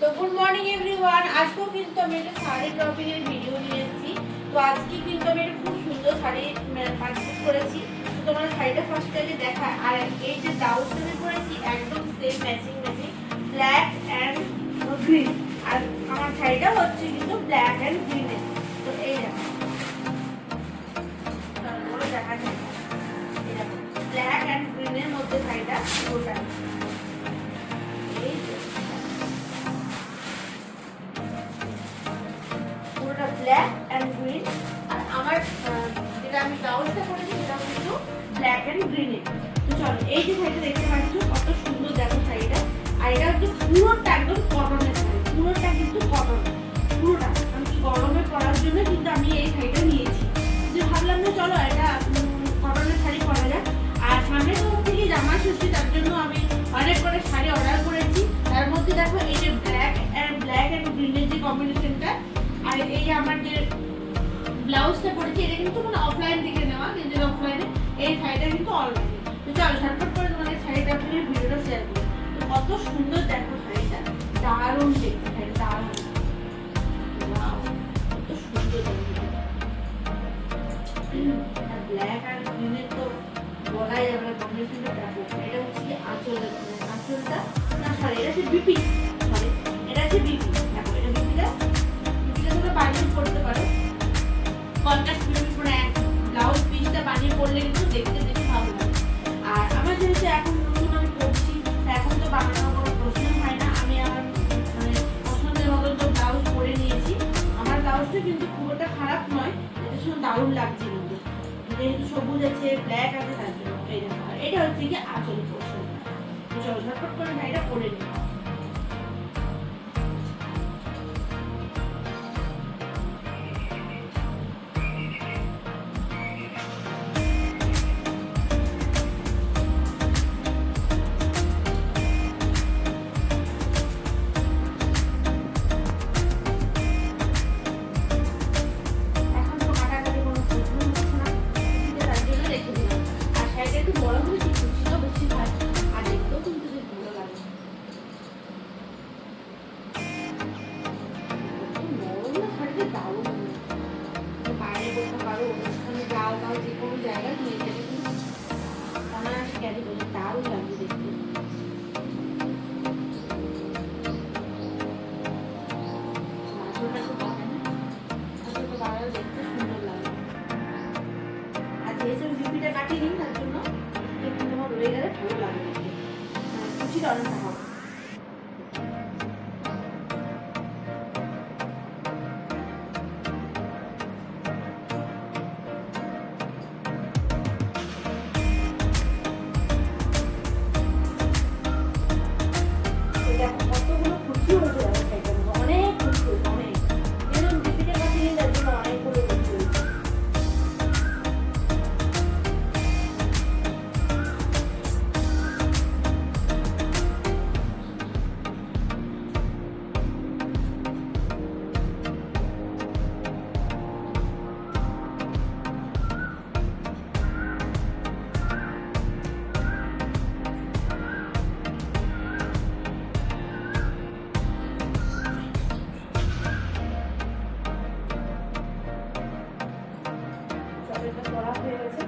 তো good morning everyone. আজকেও কিন্তু আমি একটা শাড়ি ড্রপিং এর ভিডিও নিয়ে এসেছি। তো আজকে কিন্তু আমি একটা খুব সুন্দর শাড়ি পারচেজ করেছি। তো তোমার শাড়িটা ফার্স্ট আগে দেখা, আর এই যে ব্লাউজটা আমি করেছি একদম same matching black and green. আর আমার শাড়িটা হচ্ছে কিন্তু ব্ল্যাক অ্যান্ড গ্রিনের। তো এই দেখো দেখা যায় ব্ল্যাক অ্যান্ড গ্রিনের মধ্যে শাড়িটা পুরোটা ব্ল্যাক এন্ড গ্রিন। আর আমার যেটা আমি ব্লাউজটা করেছি সেটা কিন্তু ব্ল্যাক এন্ড গ্রিনে। তো চলো, এই যে শাড়িটা দেখতে পাচ্ছ কত সুন্দর দেখো শাড়িটা। আর এটা হচ্ছে পুরোটা একদম কটনের শাড়ি, পুরোটা কিন্তু কটন, পুরোটা আমি গরমে পরার জন্য কিন্তু আমি এই শাড়িটা নিয়েছি। যে ভাবলাম যে চলো এটা কটনের শাড়ি পরা যায়। আর সামনে তো হচ্ছে কি জামা ষষ্ঠী, তার জন্য আমি অনেক করে শাড়ি অর্ডার করেছি। তার মধ্যে দেখো এই যে ব্ল্যাক এন্ড গ্রিনের যে কম্বিনেশনটা, আর এই যে আমার যে ব্লাউজটা পরেছি এটা কিন্তু মানে অফলাইন থেকে নেওয়া, কিন্তু অফলাইনে এই শাড়িটা কিন্তু অলরেডি। তো চলো ঝটপট করে তোমাদের শাড়িটা আপনাদের ভিডিওটা শেয়ার করি। তো কত সুন্দর দেখো শাড়িটা, দারুণ দেখতে শাড়িটা, দারুণ কত সুন্দর ব্ল্যাক আর গ্রিনের তো বলাই যাবে না কম্বিনেশনটা। দেখো এটা হচ্ছে আঁচলটা, আঁচলটা না সরি এটা হচ্ছে বিপি, সরি এটা হচ্ছে বিপি। দেখো এটা বিপিটা বানিয়ে করতে পারো, কন্ট্রাস্ট করে ব্লাউজ পিসটা বানিয়ে করলে কিন্তু দেখতে বেশি ভালো লাগে। আর আমার যেহেতু এখন নতুন আমি করছি, এখন তো বানানোর কোনো প্রশ্ন হয় না। আমি আমার মানে পছন্দের মতো তো ব্লাউজ করে নিয়েছি। আমার ব্লাউজটা কিন্তু খুব একটা খারাপ নয়, এটা শুনে দারুণ লাগছে কিন্তু, যেহেতু সবুজ আছে ব্ল্যাক আছে তার জন্য। এই দেখো এটা হচ্ছে কি আঁচল পোর্শন। চলো ঝটপট করে না এটা করে নিই। বাইরে বলতে পারো, অনুষ্ঠানে যাও তাও যে কোনো জায়গায় নিয়ে গেলে কিন্তু অনায়াসে ক্যারি করতে দারুণ লাগবে দেখতে। আসলটা তো পাবে না, আসলটা বাড়ালে দেখতে সুন্দর লাগে। আর যেহেতু বিপিটা কাটিয়ে নিই তার জন্য একটু তোমার রয়ে গেলে ভালো লাগে দেখতে, কুচির অনেকটা হবে। কতগুলো খুশি হয়েছে অনেক খুশি হয়েছে, অনেক যেরকম বিপিটা কাটিয়ে তার জন্য অনেকগুলো খুশি হয়েছে। এটা করা হয়ে গেছে।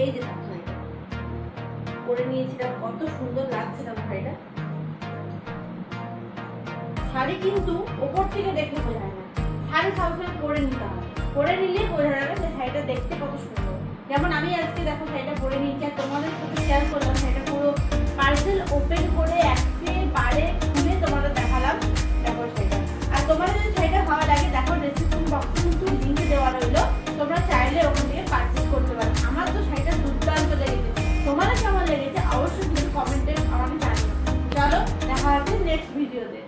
এই যে করে নিয়েছিলাম, কত সুন্দর লাগছে না শাড়িটা। শাড়ি কিন্তু ওপর থেকে দেখতে বোঝা যায় না, শাড়ি সবসময় পরে নিতে হবে, পরে নিলে বোঝা যাবে যে শাড়িটা দেখতে কত সুন্দর। যেমন আমি আজকে দেখো শাড়িটা পরে নিয়েছি আর তোমাদের সাথে শেয়ার করলাম। শাড়িটা পুরো পার্সেল ওপেন করে একেবারে খুলে তোমাদের দেখালাম। দেখো শাড়িটা, আর তোমাদের যদি শাড়িটা ভালো লাগে দেখো ডেসক্রিপশন বক্সে কিন্তু লিঙ্ক দেওয়া রইলো, তোমরা চাইলে ওখান থেকে পারচেজ করতে পারো। আমার তো শাড়িটা দুর্দান্ত লেগেছে, তোমাদের কেমন লেগেছে অবশ্যই কিন্তু কমেন্টে আমাকে জানিও। চলো দেখা হচ্ছে নেক্সট ভিডিওতে।